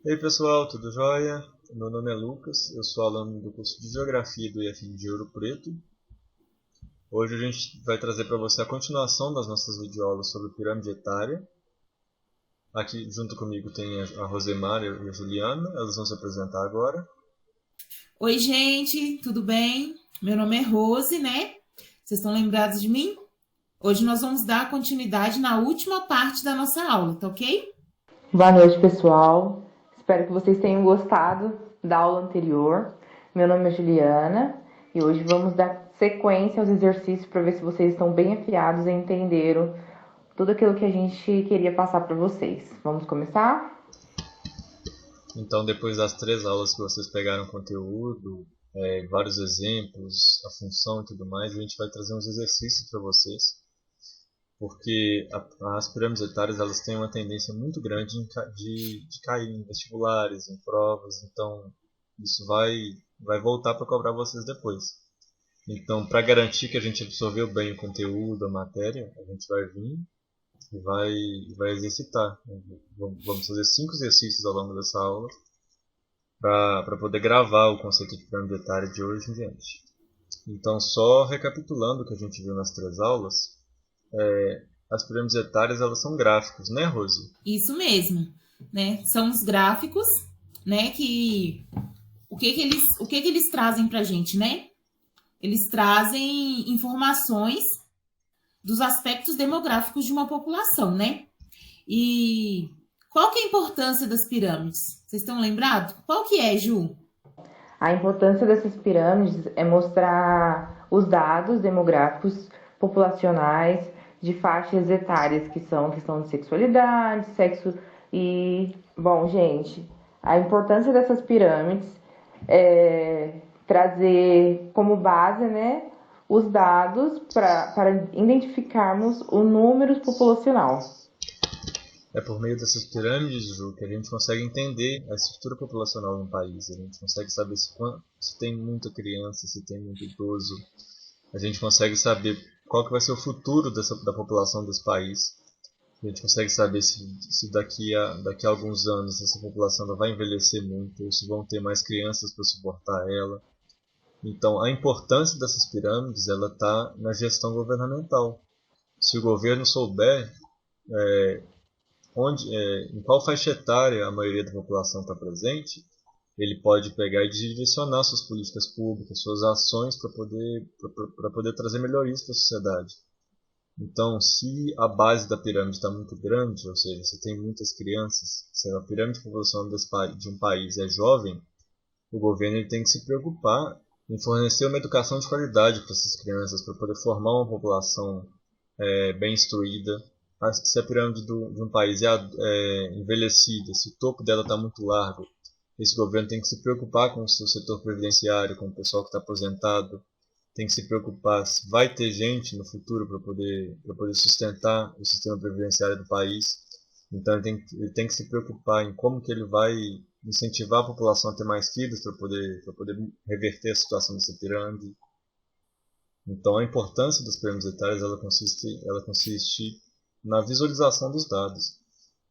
E aí pessoal, tudo jóia? Meu nome é Lucas, eu sou aluno do curso de Geografia do IFM de Ouro Preto. Hoje a gente vai trazer para você a continuação das nossas videoaulas sobre pirâmide etária. Aqui junto comigo tem a Rosemar e a Juliana, elas vão se apresentar agora. Oi, gente, tudo bem? Meu nome é Rose, né? Vocês estão lembrados de mim? Hoje nós vamos dar continuidade na última parte da nossa aula, tá ok? Boa noite, pessoal. Espero que vocês tenham gostado da aula anterior. Meu nome é Juliana e hoje vamos dar sequência aos exercícios para ver se vocês estão bem afiados e entenderam tudo aquilo que a gente queria passar para vocês. Vamos começar? Então, depois das 3 aulas que vocês pegaram conteúdo, vários exemplos, a função e tudo mais, a gente vai trazer uns exercícios para vocês, porque as pirâmides etárias elas têm uma tendência muito grande de cair em vestibulares, em provas, então isso vai voltar para cobrar vocês depois. Então, para garantir que a gente absorveu bem o conteúdo, a matéria, a gente vai vir e vai exercitar. Vamos fazer 5 exercícios ao longo dessa aula para poder gravar o conceito de pirâmide etária de hoje em diante. Então, só recapitulando o que a gente viu nas 3 aulas, as pirâmides etárias elas são gráficos, né, Rose? Isso mesmo, né? São os gráficos, né? Que o que que eles trazem para a gente, né? Eles trazem informações dos aspectos demográficos de uma população, né? E qual que é a importância das pirâmides? Vocês estão lembrados? Qual que é, Ju? A importância dessas pirâmides é mostrar os dados demográficos populacionais de faixas etárias que são questão de sexualidade, sexo e, bom, gente, a importância dessas pirâmides é trazer como base, né, os dados para identificarmos o número populacional. É por meio dessas pirâmides, Ju, que a gente consegue entender a estrutura populacional de um país. A gente consegue saber se tem muita criança, se tem muito idoso. A gente consegue saber qual que vai ser o futuro da população desse país. A gente consegue saber se daqui a alguns anos essa população ela vai envelhecer muito, ou se vão ter mais crianças para suportar ela. Então, a importância dessas pirâmides ela está na gestão governamental. Se o governo souber em qual faixa etária a maioria da população está presente, ele pode pegar e direcionar suas políticas públicas, suas ações para poder trazer melhorias para a sociedade. Então, se a base da pirâmide está muito grande, ou seja, se tem muitas crianças, se a pirâmide de população de um país é jovem, o governo ele tem que se preocupar em fornecer uma educação de qualidade para essas crianças, para poder formar uma população bem instruída. Se a pirâmide de um país é envelhecida, se o topo dela está muito largo, esse governo tem que se preocupar com o seu setor previdenciário, com o pessoal que está aposentado, tem que se preocupar se vai ter gente no futuro para poder sustentar o sistema previdenciário do país. Então ele tem que se preocupar em como que ele vai incentivar a população a ter mais filhos para poder reverter a situação dessa pirâmide. Então a importância das pirâmides etárias ela consiste na visualização dos dados.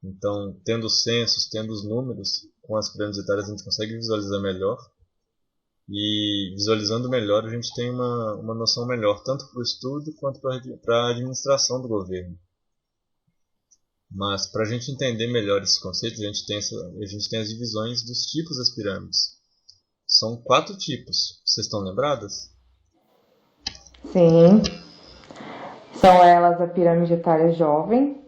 Então, tendo os censos, tendo os números, com as pirâmides etárias a gente consegue visualizar melhor. E visualizando melhor a gente tem uma noção melhor, tanto para o estudo quanto para a administração do governo. Mas para a gente entender melhor esses conceitos, a gente tem as divisões dos tipos das pirâmides. São 4 tipos. Vocês estão lembradas? Sim, são elas a pirâmide etária jovem,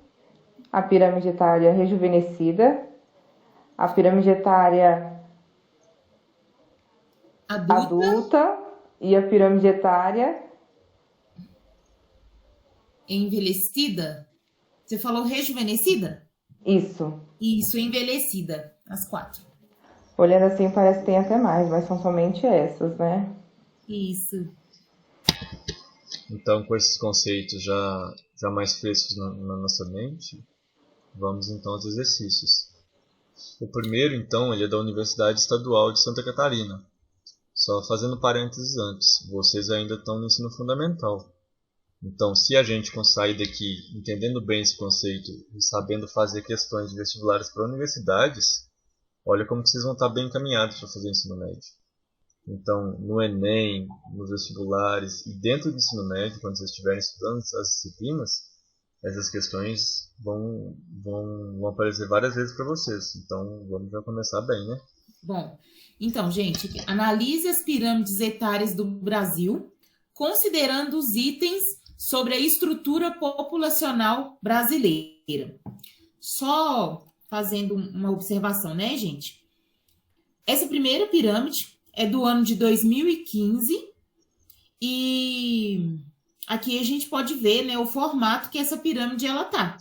a pirâmide etária rejuvenescida, a pirâmide etária Adulta, adulta e a pirâmide etária. envelhecida? Você falou rejuvenescida? Isso. Isso, envelhecida. As 4. Olhando assim parece que tem até mais, mas são somente essas, né? Isso. Então, com esses conceitos já mais frescos na nossa mente, vamos então aos exercícios. O primeiro, então, ele é da Universidade Estadual de Santa Catarina. Só fazendo parênteses antes, vocês ainda estão no ensino fundamental. Então, se a gente sair daqui entendendo bem esse conceito e sabendo fazer questões de vestibulares para universidades, olha como que vocês vão estar bem encaminhados para fazer o ensino médio. Então, no Enem, nos vestibulares e dentro do ensino médio, quando vocês estiverem estudando as disciplinas, essas questões vão aparecer várias vezes para vocês. Então, vamos já começar bem, né? Bom, então, gente, analise as pirâmides etárias do Brasil, considerando os itens sobre a estrutura populacional brasileira. Só fazendo uma observação, né, gente? Essa primeira pirâmide é do ano de 2015 e aqui a gente pode ver, né, o formato que essa pirâmide ela tá,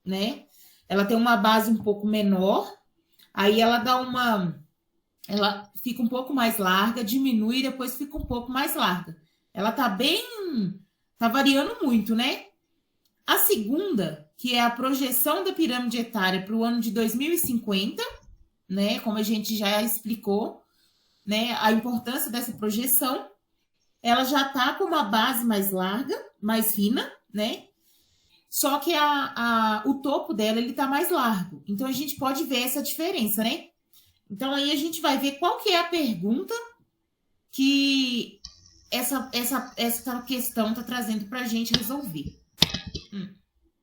né? Ela tem uma base um pouco menor, aí ela fica um pouco mais larga, diminui e depois fica um pouco mais larga. Ela tá variando muito, né? A segunda, que é a projeção da pirâmide etária para o ano de 2050, né? Como a gente já explicou, né? A importância dessa projeção, ela já tá com uma base mais larga, mais fina, né? Só que o topo dela ele tá mais largo. Então a gente pode ver essa diferença, né? Então aí a gente vai ver qual que é a pergunta que essa questão está trazendo para a gente resolver.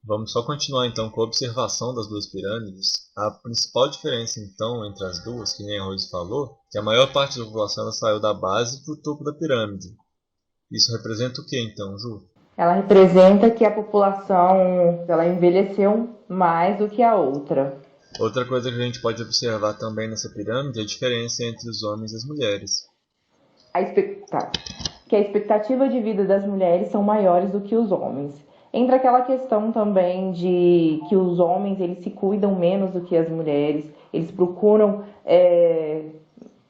Vamos só continuar então com a observação das duas pirâmides. A principal diferença então entre as duas, que nem a Rose falou, é que a maior parte da população ela saiu da base para o topo da pirâmide. Isso representa o que então, Ju? Ela representa que a população ela envelheceu mais do que a outra. Outra coisa que a gente pode observar também nessa pirâmide é a diferença entre os homens e as mulheres. Que a expectativa de vida das mulheres são maiores do que os homens. Entra aquela questão também de que os homens eles se cuidam menos do que as mulheres, eles procuram...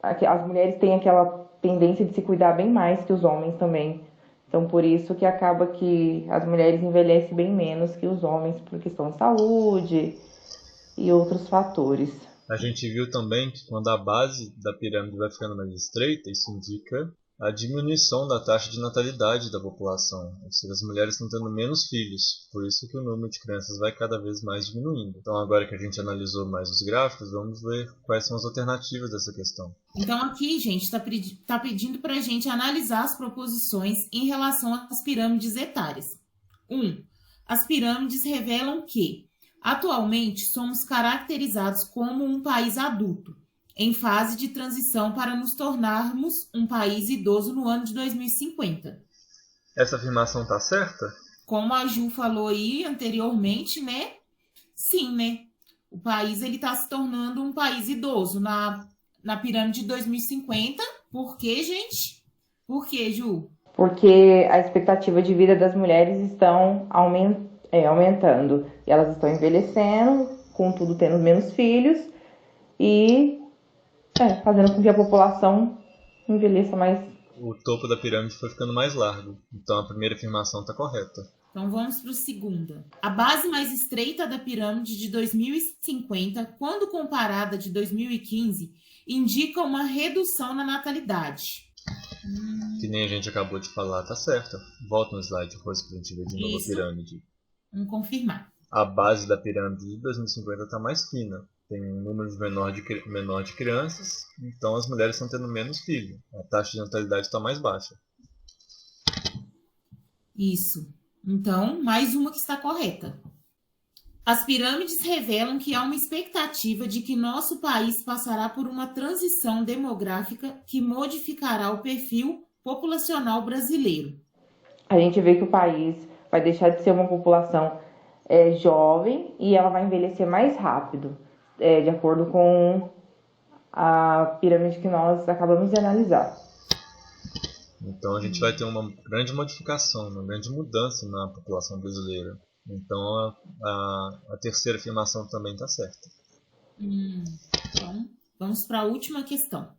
as mulheres têm aquela tendência de se cuidar bem mais que os homens também. Então, por isso que acaba que as mulheres envelhecem bem menos que os homens por questão de saúde e outros fatores. A gente viu também que quando a base da pirâmide vai ficando mais estreita, isso indica a diminuição da taxa de natalidade da população. Ou seja, as mulheres estão tendo menos filhos, por isso que o número de crianças vai cada vez mais diminuindo. Então agora que a gente analisou mais os gráficos, vamos ver quais são as alternativas dessa questão. Então aqui, gente, está pedindo para a gente analisar as proposições em relação às pirâmides etárias. 1. As pirâmides revelam que, atualmente, somos caracterizados como um país adulto, em fase de transição para nos tornarmos um país idoso no ano de 2050. Essa afirmação está certa? Como a Ju falou aí anteriormente, né? Sim, né? O país está se tornando um país idoso na pirâmide de 2050. Por quê, gente? Por quê, Ju? Porque a expectativa de vida das mulheres estão aumentando. E elas estão envelhecendo, contudo tendo menos filhos e fazendo com que a população envelheça mais. O topo da pirâmide foi ficando mais largo. Então a primeira afirmação está correta. Então vamos para a segunda. A base mais estreita da pirâmide de 2050, quando comparada de 2015, indica uma redução na natalidade. Que nem a gente acabou de falar, tá certo. Volta no slide, coisa que a gente vê de novo a pirâmide. Vamos confirmar. A base da pirâmide de 2050 está mais fina. Tem um número menor de crianças, então as mulheres estão tendo menos filhos. A taxa de natalidade está mais baixa. Isso. Então, mais uma que está correta. As pirâmides revelam que há uma expectativa de que nosso país passará por uma transição demográfica que modificará o perfil populacional brasileiro. A gente vê que o país vai deixar de ser uma população jovem e ela vai envelhecer mais rápido, de acordo com a pirâmide que nós acabamos de analisar. Então a gente vai ter uma grande modificação, uma grande mudança na população brasileira. Então a terceira afirmação também está certa. Então, vamos para a última questão.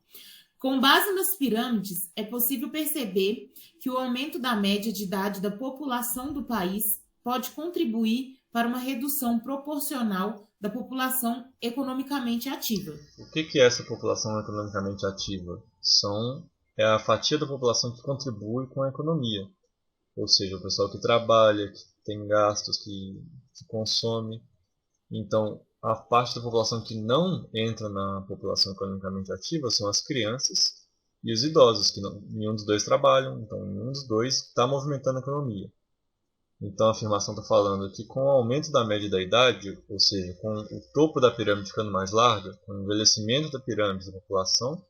Com base nas pirâmides, é possível perceber que o aumento da média de idade da população do país pode contribuir para uma redução proporcional da população economicamente ativa. O que é essa população economicamente ativa? É a fatia da população que contribui com a economia. Ou seja, o pessoal que trabalha, que tem gastos, que consome. Então, A parte da população que não entra na população economicamente ativa são as crianças e os idosos, que nenhum dos dois trabalham, então nenhum dos dois está movimentando a economia. Então a afirmação está falando que com o aumento da média da idade, ou seja, com o topo da pirâmide ficando mais larga, com o envelhecimento da pirâmide da população,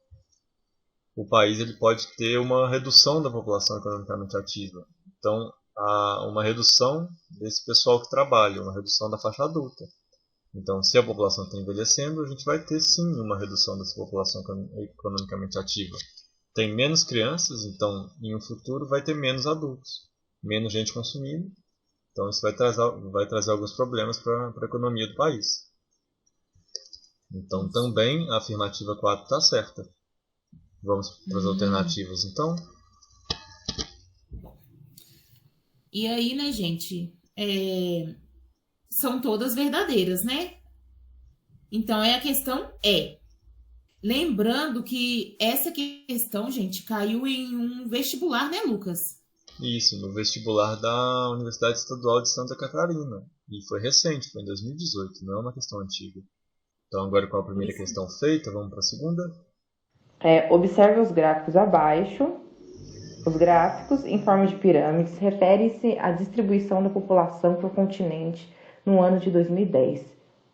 o país ele pode ter uma redução da população economicamente ativa. Então há uma redução desse pessoal que trabalha, uma redução da faixa adulta. Então, se a população está envelhecendo, a gente vai ter sim uma redução dessa população economicamente ativa. Tem menos crianças, então em um futuro vai ter menos adultos, menos gente consumindo. Então isso vai trazer alguns problemas para a economia do país. Então também a afirmativa 4 está certa. Vamos para as alternativas então. E aí, né, gente, são todas verdadeiras, né? Então, a questão é... Lembrando que essa questão, gente, caiu em um vestibular, né, Lucas? Isso, no vestibular da Universidade Estadual de Santa Catarina. E foi recente, foi em 2018, não é uma questão antiga. Então, agora com a primeira questão feita, vamos para a segunda? Observe os gráficos abaixo. Os gráficos em forma de pirâmides referem-se à distribuição da população por continente no ano de 2010,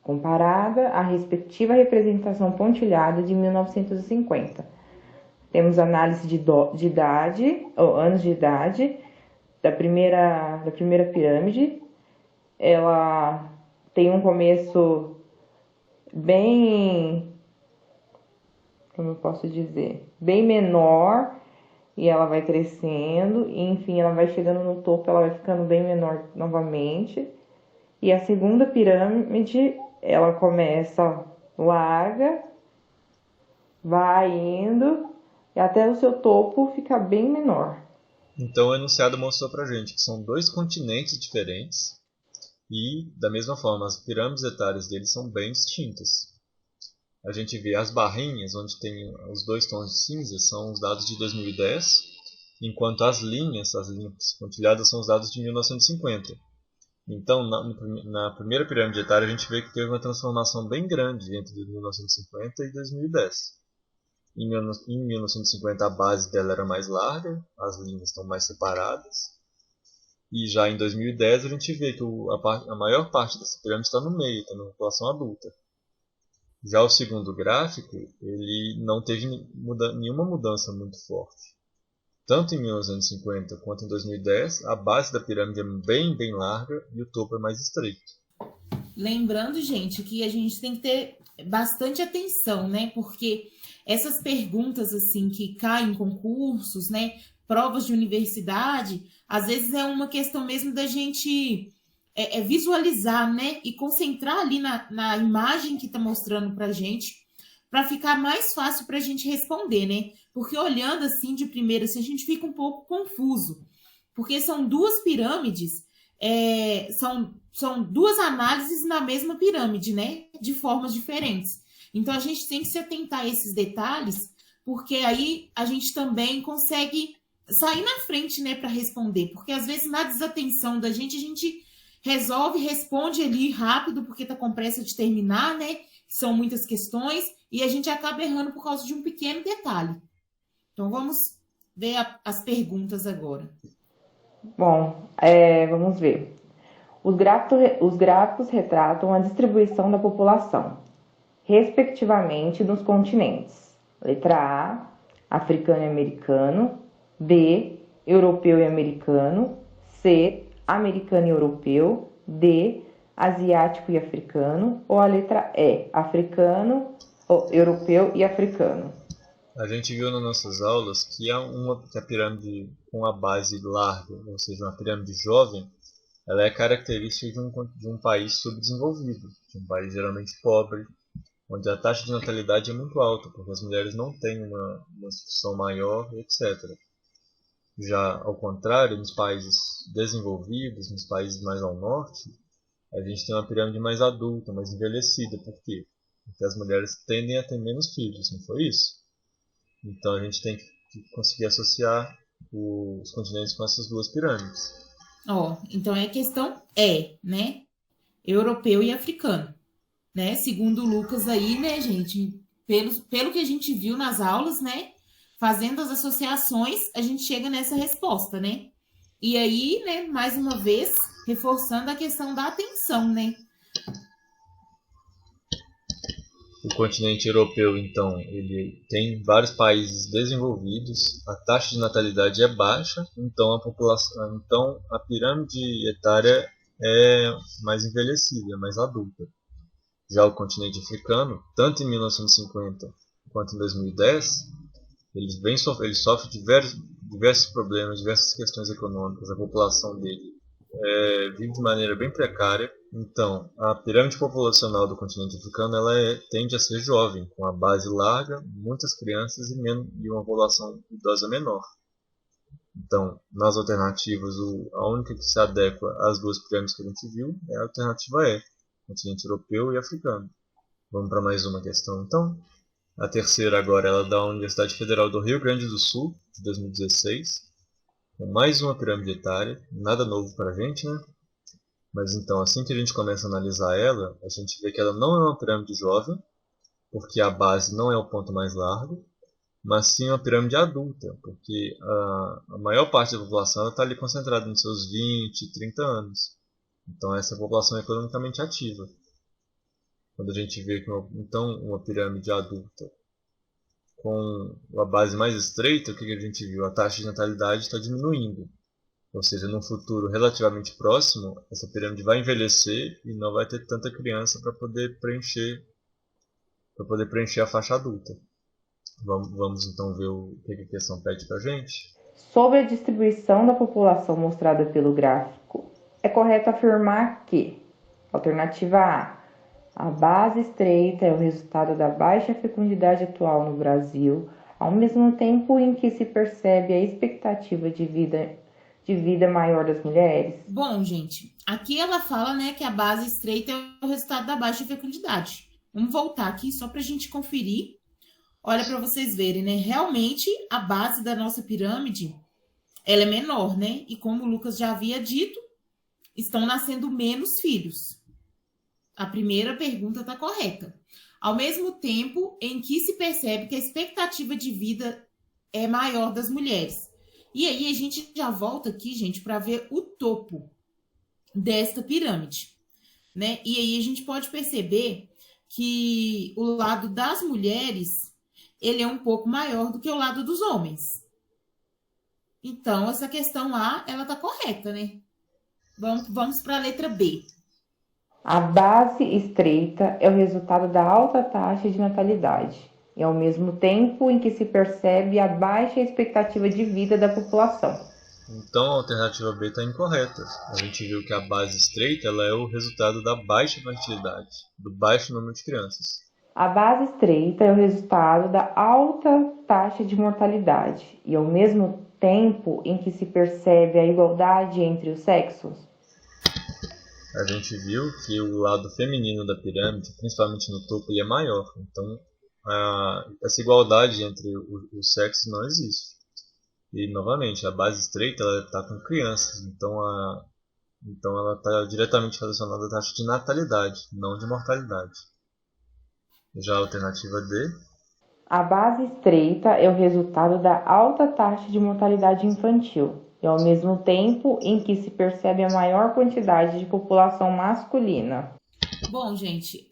comparada à respectiva representação pontilhada de 1950. Temos análise de idade, ou anos de idade, da primeira pirâmide. Ela tem um começo bem, como eu posso dizer, bem menor, e ela vai crescendo, e enfim, ela vai chegando no topo, ela vai ficando bem menor novamente. E a segunda pirâmide, ela começa larga, vai indo, e até o seu topo fica bem menor. Então o enunciado mostrou pra gente que são dois continentes diferentes e, da mesma forma, as pirâmides etárias deles são bem distintas. A gente vê as barrinhas, onde tem os dois tons de cinza, são os dados de 2010, enquanto as linhas pontilhadas, são os dados de 1950. Então, na primeira pirâmide etária, a gente vê que teve uma transformação bem grande entre 1950 e 2010. Em 1950 a base dela era mais larga, as linhas estão mais separadas. E já em 2010 a gente vê que a maior parte dessa pirâmide está no meio, está na população adulta. Já o segundo gráfico, ele não teve nenhuma mudança muito forte. Tanto em 1950 quanto em 2010, a base da pirâmide é bem larga e o topo é mais estreito. Lembrando, gente, que a gente tem que ter bastante atenção, né? Porque essas perguntas, assim, que caem em concursos, né? Provas de universidade, às vezes é uma questão mesmo da gente visualizar, né? E concentrar ali na imagem que está mostrando para a gente, para ficar mais fácil para a gente responder, né? Porque olhando assim de primeira, assim, a gente fica um pouco confuso. Porque são duas pirâmides, são duas análises na mesma pirâmide, né? De formas diferentes. Então, a gente tem que se atentar a esses detalhes, porque aí a gente também consegue sair na frente, né, para responder. Porque, às vezes, na desatenção da gente, a gente responde ali rápido, porque está com pressa de terminar, né? São muitas questões, e a gente acaba errando por causa de um pequeno detalhe. Então, vamos ver as perguntas agora. Bom, vamos ver. Os gráficos retratam a distribuição da população, respectivamente, nos continentes. Letra A, africano e americano. B, europeu e americano. C, americano e europeu. D, asiático e africano. Ou a letra E, africano, europeu e africano. A gente viu nas nossas aulas que a pirâmide com a base larga, ou seja, uma pirâmide jovem, ela é característica de um país subdesenvolvido, de um país geralmente pobre, onde a taxa de natalidade é muito alta, porque as mulheres não têm uma instrução maior, etc. Já ao contrário, nos países desenvolvidos, nos países mais ao norte, a gente tem uma pirâmide mais adulta, mais envelhecida. Por quê? Porque as mulheres tendem a ter menos filhos, não foi isso? Então a gente tem que conseguir associar os continentes com essas duas pirâmides. Então a questão né? Europeu e africano, né? Segundo o Lucas aí, né, gente? Pelo que a gente viu nas aulas, né? Fazendo as associações, a gente chega nessa resposta, né? E aí, né, mais uma vez, reforçando a questão da atenção, né? O continente europeu, então, ele tem vários países desenvolvidos, a taxa de natalidade é baixa, então a pirâmide etária é mais envelhecida, mais adulta. Já o continente africano, tanto em 1950 quanto em 2010, ele sofre diversos problemas, diversas questões econômicas, a população dele vive de maneira bem precária. Então, a pirâmide populacional do continente africano tende a ser jovem, com a base larga, muitas crianças e uma população idosa menor. Então, nas alternativas, a única que se adequa às duas pirâmides que a gente viu é a alternativa E, continente europeu e africano. Vamos para mais uma questão, então. A terceira agora ela é da Universidade Federal do Rio Grande do Sul, de 2016. Com mais uma pirâmide etária, nada novo para a gente, né? Mas então, assim que a gente começa a analisar ela, a gente vê que ela não é uma pirâmide jovem, porque a base não é o ponto mais largo, mas sim uma pirâmide adulta, porque a maior parte da população está ali concentrada nos seus 20, 30 anos. Então essa é a população economicamente ativa. Quando a gente vê que uma pirâmide adulta com a base mais estreita, o que a gente viu? A taxa de natalidade está diminuindo. Ou seja, num futuro relativamente próximo, essa pirâmide vai envelhecer e não vai ter tanta criança para poder preencher a faixa adulta. Vamos então ver o que a questão pede para a gente. Sobre a distribuição da população mostrada pelo gráfico, é correto afirmar que, alternativa A base estreita é o resultado da baixa fecundidade atual no Brasil, ao mesmo tempo em que se percebe a expectativa de vida maior das mulheres? Bom, gente, aqui ela fala, né, que a base estreita é o resultado da baixa fecundidade. Vamos voltar aqui só para a gente conferir. Olha para vocês verem, né? Realmente a base da nossa pirâmide ela é menor, né? E como o Lucas já havia dito, estão nascendo menos filhos. A primeira pergunta está correta. Ao mesmo tempo em que se percebe que a expectativa de vida é maior das mulheres. E aí a gente já volta aqui, gente, para ver o topo desta pirâmide, né? E aí a gente pode perceber que o lado das mulheres, ele é um pouco maior do que o lado dos homens. Então, essa questão A, ela está correta, né? Vamos para a letra B. A base estreita é o resultado da alta taxa de natalidade e ao mesmo tempo em que se percebe a baixa expectativa de vida da população. Então a alternativa B está incorreta. A gente viu que a base estreita ela é o resultado da baixa fertilidade, do baixo número de crianças. A base estreita é o resultado da alta taxa de mortalidade e ao mesmo tempo em que se percebe a igualdade entre os sexos. A gente viu que o lado feminino da pirâmide, principalmente no topo, ele é maior. Então, essa igualdade entre os sexos não existe. E, novamente, a base estreita está com crianças. Então ela está diretamente relacionada à taxa de natalidade, não de mortalidade. Já a alternativa D. A base estreita é o resultado da alta taxa de mortalidade infantil e ao mesmo tempo em que se percebe a maior quantidade de população masculina. Bom, gente,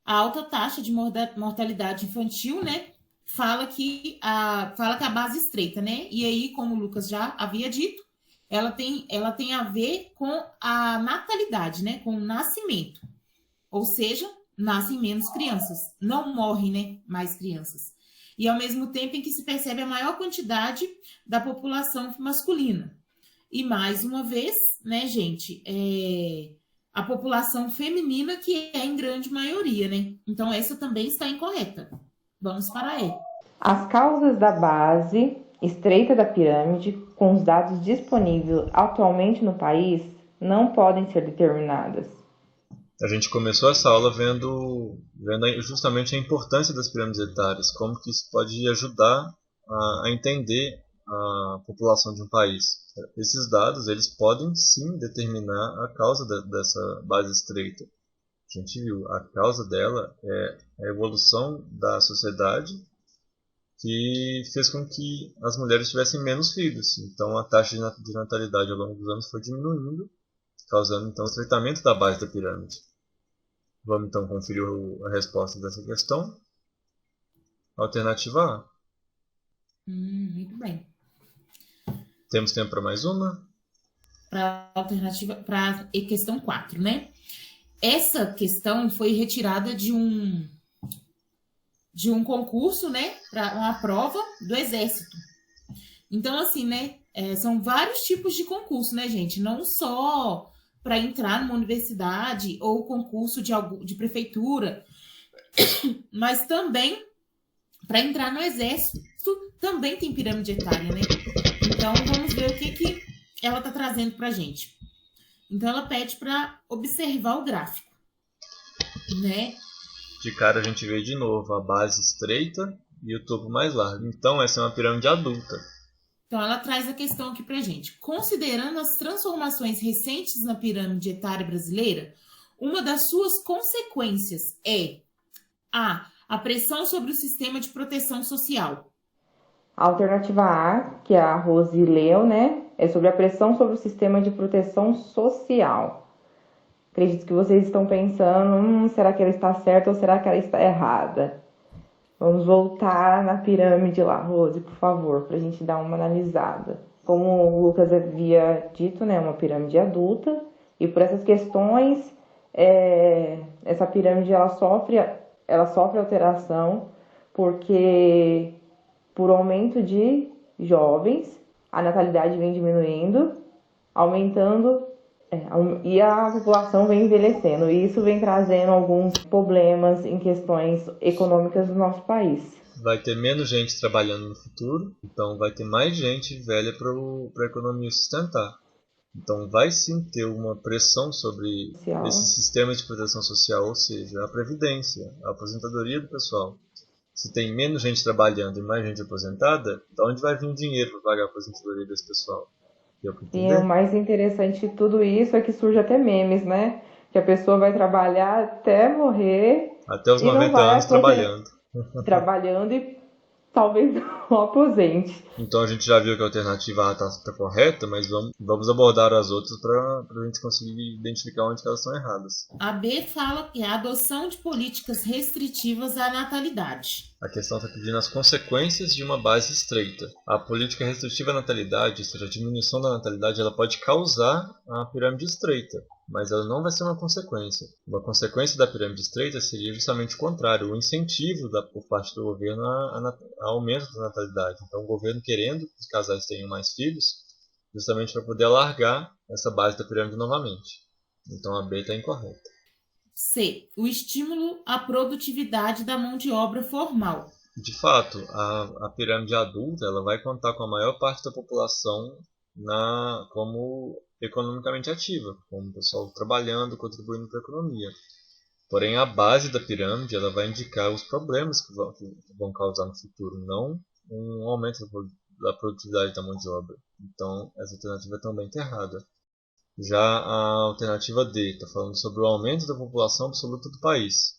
a alta taxa de mortalidade infantil, né, fala que a base estreita, né, e aí, como o Lucas já havia dito, ela tem a ver com a natalidade, né, com o nascimento, ou seja, nascem menos crianças, não morrem, né, mais crianças. E ao mesmo tempo em que se percebe a maior quantidade da população masculina. E mais uma vez, né, gente, a população feminina que é em grande maioria, né? Então essa também está incorreta. Vamos para E. As causas da base estreita da pirâmide, com os dados disponíveis atualmente no país, não podem ser determinadas. A gente começou essa aula vendo justamente a importância das pirâmides etárias, como que isso pode ajudar a entender a população de um país. Esses dados eles podem sim determinar a causa dessa base estreita. A gente viu, a causa dela é a evolução da sociedade que fez com que as mulheres tivessem menos filhos. Então a taxa de natalidade ao longo dos anos foi diminuindo, causando então o estreitamento da base da pirâmide. Vamos então conferir a resposta dessa questão. Alternativa A. Muito bem. Temos tempo para mais uma? Para a questão 4, né? Essa questão foi retirada de um concurso, né? Para uma prova do Exército. Então, assim, né? São vários tipos de concurso, né, gente? Não só para entrar numa universidade ou concurso de prefeitura, mas também para entrar no Exército também tem pirâmide etária, né? Então, vamos ver o que ela está trazendo para a gente. Então, ela pede para observar o gráfico, né? De cara, a gente vê de novo a base estreita e o topo mais largo. Então, essa é uma pirâmide adulta. Então, ela traz a questão aqui para a gente. Considerando as transformações recentes na pirâmide etária brasileira, uma das suas consequências é a pressão sobre o sistema de proteção social. A alternativa A, que é a Rose leu, né? É sobre a pressão sobre o sistema de proteção social. Acredito que vocês estão pensando, será que ela está certa ou será que ela está errada? Vamos voltar na pirâmide lá, Rose, por favor, para a gente dar uma analisada. Como o Lucas havia dito, né? Uma pirâmide adulta. E por essas questões, essa pirâmide ela sofre alteração, porque por aumento de jovens, a natalidade vem diminuindo, aumentando, e a população vem envelhecendo. E isso vem trazendo alguns problemas em questões econômicas do nosso país. Vai ter menos gente trabalhando no futuro, então vai ter mais gente velha para a economia sustentar. Então vai sim ter uma pressão sobre esse sistema de proteção social, ou seja, a previdência, a aposentadoria do pessoal. Se tem menos gente trabalhando e mais gente aposentada, de onde vai vir o dinheiro para pagar a aposentadoria desse pessoal? E o mais interessante de tudo isso é que surge até memes, né? Que a pessoa vai trabalhar até morrer. Até os 90 anos trabalhando. Trabalhando e talvez não aposente. Então a gente já viu que a alternativa A está correta, mas vamos abordar as outras para a gente conseguir identificar onde elas estão erradas. A B fala que é a adoção de políticas restritivas à natalidade. A questão está pedindo as consequências de uma base estreita. A política restritiva à natalidade, ou seja, a diminuição da natalidade, ela pode causar a pirâmide estreita, mas ela não vai ser uma consequência. Uma consequência da pirâmide estreita seria justamente o contrário, o incentivo por parte do governo a aumento da natalidade. Então, o governo querendo que os casais tenham mais filhos, justamente para poder alargar essa base da pirâmide novamente. Então, a B está incorreta. C. O estímulo à produtividade da mão de obra formal. De fato, a pirâmide adulta ela vai contar com a maior parte da população como economicamente ativa, como o pessoal trabalhando, contribuindo para a economia. Porém, a base da pirâmide ela vai indicar os problemas que vão causar no futuro, não um aumento da produtividade da mão de obra. Então, essa alternativa também está errada. Já a alternativa D está falando sobre o aumento da população absoluta do país.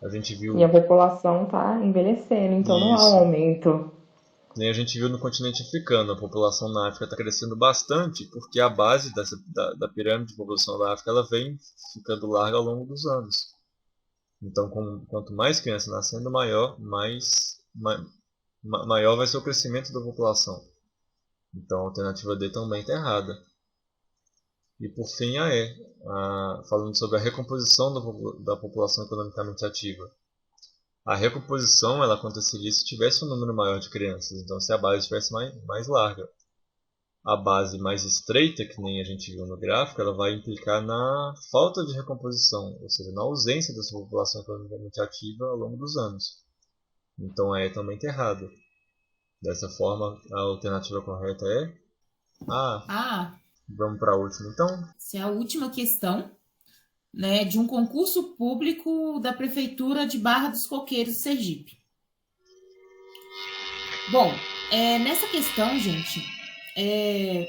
A gente viu... E a população está envelhecendo, então não há um aumento. Nem a gente viu no continente africano. A população na África está crescendo bastante porque a base da pirâmide de população da África ela vem ficando larga ao longo dos anos. Então, quanto mais crianças nascendo, maior vai ser o crescimento da população. Então, a alternativa D também está errada. E por fim a E, falando sobre a recomposição da população economicamente ativa. A recomposição ela aconteceria se tivesse um número maior de crianças, então se a base estivesse mais larga. A base mais estreita, que nem a gente viu no gráfico, ela vai implicar na falta de recomposição, ou seja, na ausência dessa população economicamente ativa ao longo dos anos. Então a E também está errada. Dessa forma, a alternativa correta é A. Vamos para a última, então? Essa é a última questão, né, de um concurso público da Prefeitura de Barra dos Coqueiros, Sergipe. Bom, nessa questão, gente,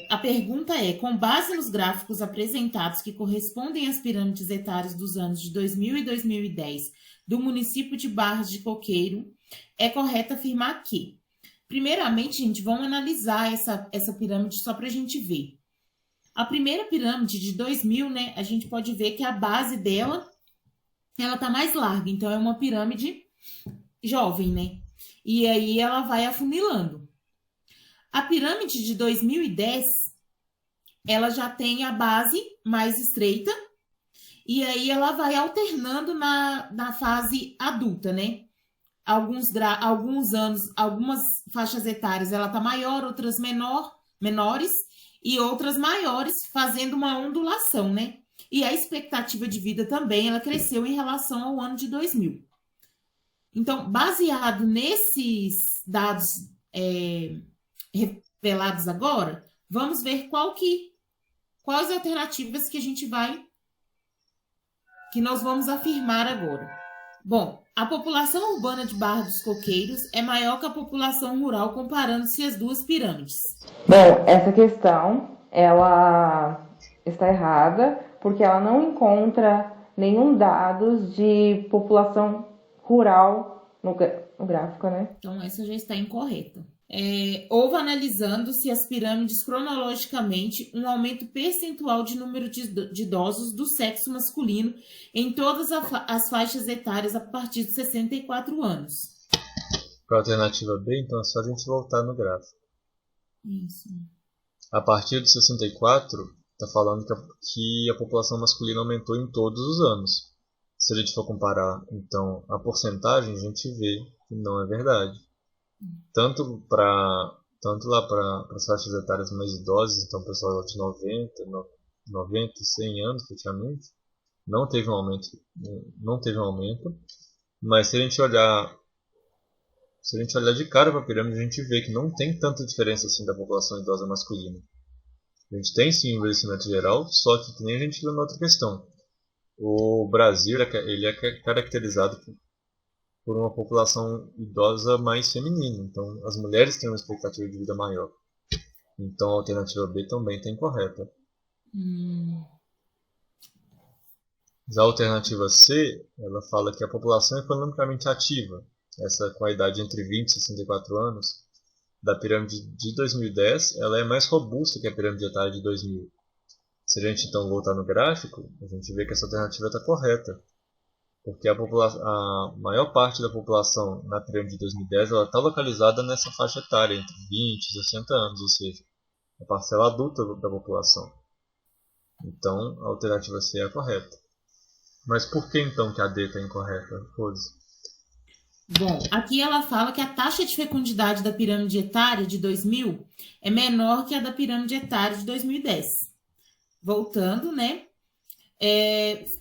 A pergunta é: com base nos gráficos apresentados que correspondem às pirâmides etárias dos anos de 2000 e 2010 do município de Barras de Coqueiro, é correto afirmar que, primeiramente, gente, vamos analisar essa pirâmide só para a gente ver. A primeira pirâmide de 2000, né, a gente pode ver que a base dela, ela tá mais larga, então é uma pirâmide jovem, né? E aí ela vai afunilando. A pirâmide de 2010, ela já tem a base mais estreita, e aí ela vai alternando na fase adulta, né? Alguns anos, algumas faixas etárias ela tá maior, outras menores, e outras maiores, fazendo uma ondulação, né? E a expectativa de vida também, ela cresceu em relação ao ano de 2000. Então, baseado nesses dados revelados agora, vamos ver quais alternativas que nós vamos afirmar agora. Bom, a população urbana de Barra dos Coqueiros é maior que a população rural, comparando-se as duas pirâmides. Bom, essa questão, ela está errada, porque ela não encontra nenhum dados de população rural no gráfico, né? Então, essa já está incorreta. Houve, analisando-se as pirâmides cronologicamente, um aumento percentual de número de idosos do sexo masculino em todas as faixas etárias a partir de 64 anos. Para a alternativa B, então é só a gente voltar no gráfico. Isso. A partir de 64, está falando que a população masculina aumentou em todos os anos. Se a gente for comparar, então, a porcentagem, a gente vê que não é verdade. Tanto lá para as faixas etárias mais idosas, então o pessoal de 90 e 100 anos, praticamente, não teve um aumento. Mas se a gente olhar de cara para a pirâmide, a gente vê que não tem tanta diferença assim da população idosa masculina. A gente tem sim um envelhecimento geral, só que nem a gente viu na outra questão. O Brasil ele é caracterizado por uma população idosa mais feminina. Então, as mulheres têm uma expectativa de vida maior. Então, a alternativa B também está incorreta. Já a alternativa C, ela fala que a população economicamente ativa, essa com a idade entre 20 e 64 anos, da pirâmide de 2010, ela é mais robusta que a pirâmide etária de 2000. Se a gente então voltar no gráfico, a gente vê que essa alternativa está correta. Porque a maior parte da população na pirâmide de 2010 está localizada nessa faixa etária, entre 20 e 60 anos, ou seja, a parcela adulta da população. Então, a alternativa C é a correta. Mas por que então que a D está incorreta, Rose? Bom, aqui ela fala que a taxa de fecundidade da pirâmide etária de 2000 é menor que a da pirâmide etária de 2010. Voltando, né?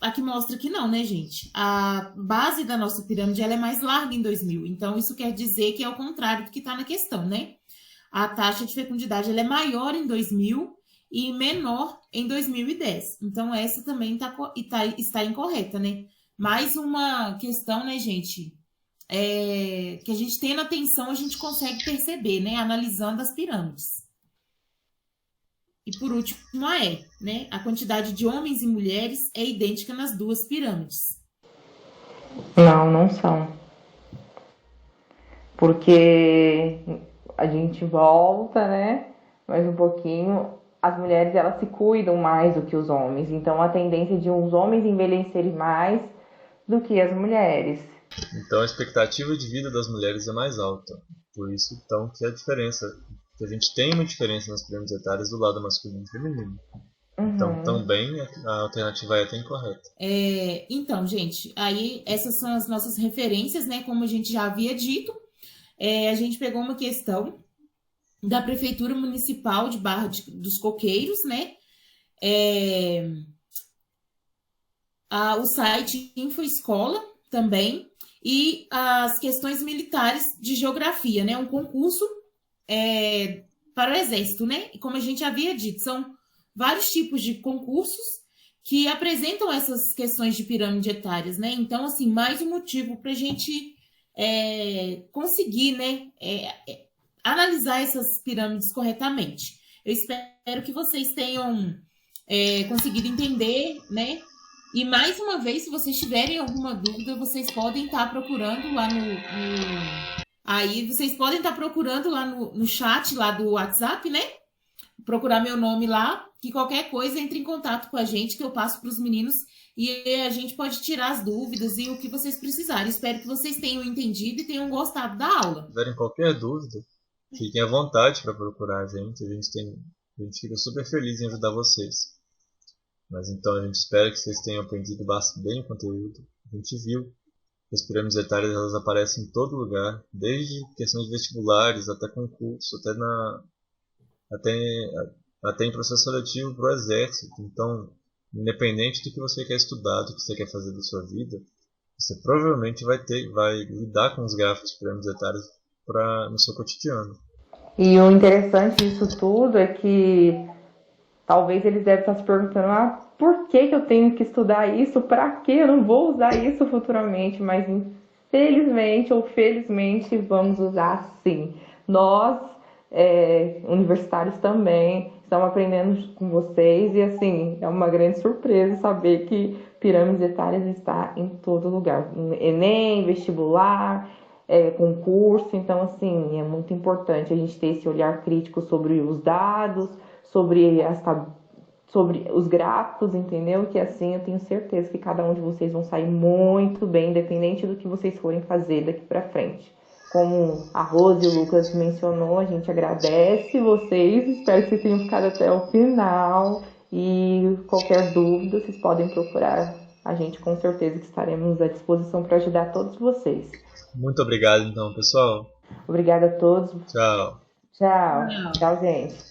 Aqui mostra que não, né, gente? A base da nossa pirâmide ela é mais larga em 2000. Então, isso quer dizer que é o contrário do que está na questão, né? A taxa de fecundidade ela é maior em 2000 e menor em 2010. Então, essa também está incorreta, né? Mais uma questão, né, gente? Que a gente tendo atenção, a gente consegue perceber, né? Analisando as pirâmides. E por último, né? A quantidade de homens e mulheres é idêntica nas duas pirâmides. Não são. Porque a gente volta, né? Mais um pouquinho. As mulheres, elas se cuidam mais do que os homens. Então, a tendência de os homens envelhecerem mais do que as mulheres. Então, a expectativa de vida das mulheres é mais alta. Por isso, então, que a diferença... que a gente tem uma diferença nas pirâmides etárias do lado masculino e feminino. Então, também a alternativa E está incorreta. Então, gente, aí essas são as nossas referências, né? Como a gente já havia dito, a gente pegou uma questão da Prefeitura Municipal de Barra dos Coqueiros, né? O site InfoEscola também, e as questões militares de geografia, né? Um concurso para o Exército, né? E como a gente havia dito, são vários tipos de concursos que apresentam essas questões de pirâmide etárias, né? Então, assim, mais um motivo para a gente conseguir, né? Analisar essas pirâmides corretamente. Eu espero que vocês tenham conseguido entender, né? E mais uma vez, se vocês tiverem alguma dúvida, vocês podem estar procurando lá Aí vocês podem estar procurando lá no chat lá do WhatsApp, né? Procurar meu nome lá, que qualquer coisa entre em contato com a gente, que eu passo para os meninos e a gente pode tirar as dúvidas e o que vocês precisarem. Espero que vocês tenham entendido e tenham gostado da aula. Se tiverem qualquer dúvida, fiquem à vontade para procurar a gente. A gente fica super feliz em ajudar vocês. Mas então a gente espera que vocês tenham aprendido bem o conteúdo. A gente viu que as pirâmides etárias elas aparecem em todo lugar, desde questões de vestibulares até concurso, até em processo seletivo para o exército. Então, independente do que você quer estudar, do que você quer fazer da sua vida, você provavelmente vai lidar com os gráficos de pirâmides etárias no seu cotidiano. E o interessante disso tudo é que talvez eles devem estar se perguntando, por que eu tenho que estudar isso? Para que eu não vou usar isso futuramente? Mas infelizmente ou felizmente vamos usar sim. Nós, universitários também, estamos aprendendo com vocês e assim, é uma grande surpresa saber que pirâmides etárias está em todo lugar. Enem, vestibular, concurso, então assim, é muito importante a gente ter esse olhar crítico sobre os dados, sobre os gráficos, entendeu? Que assim eu tenho certeza que cada um de vocês vão sair muito bem, independente do que vocês forem fazer daqui para frente. Como a Rose e o Lucas mencionou, a gente agradece vocês, espero que vocês tenham ficado até o final e qualquer dúvida vocês podem procurar a gente, com certeza que estaremos à disposição para ajudar todos vocês. Muito obrigado então, pessoal. Obrigada a todos. Tchau. Tchau, gente.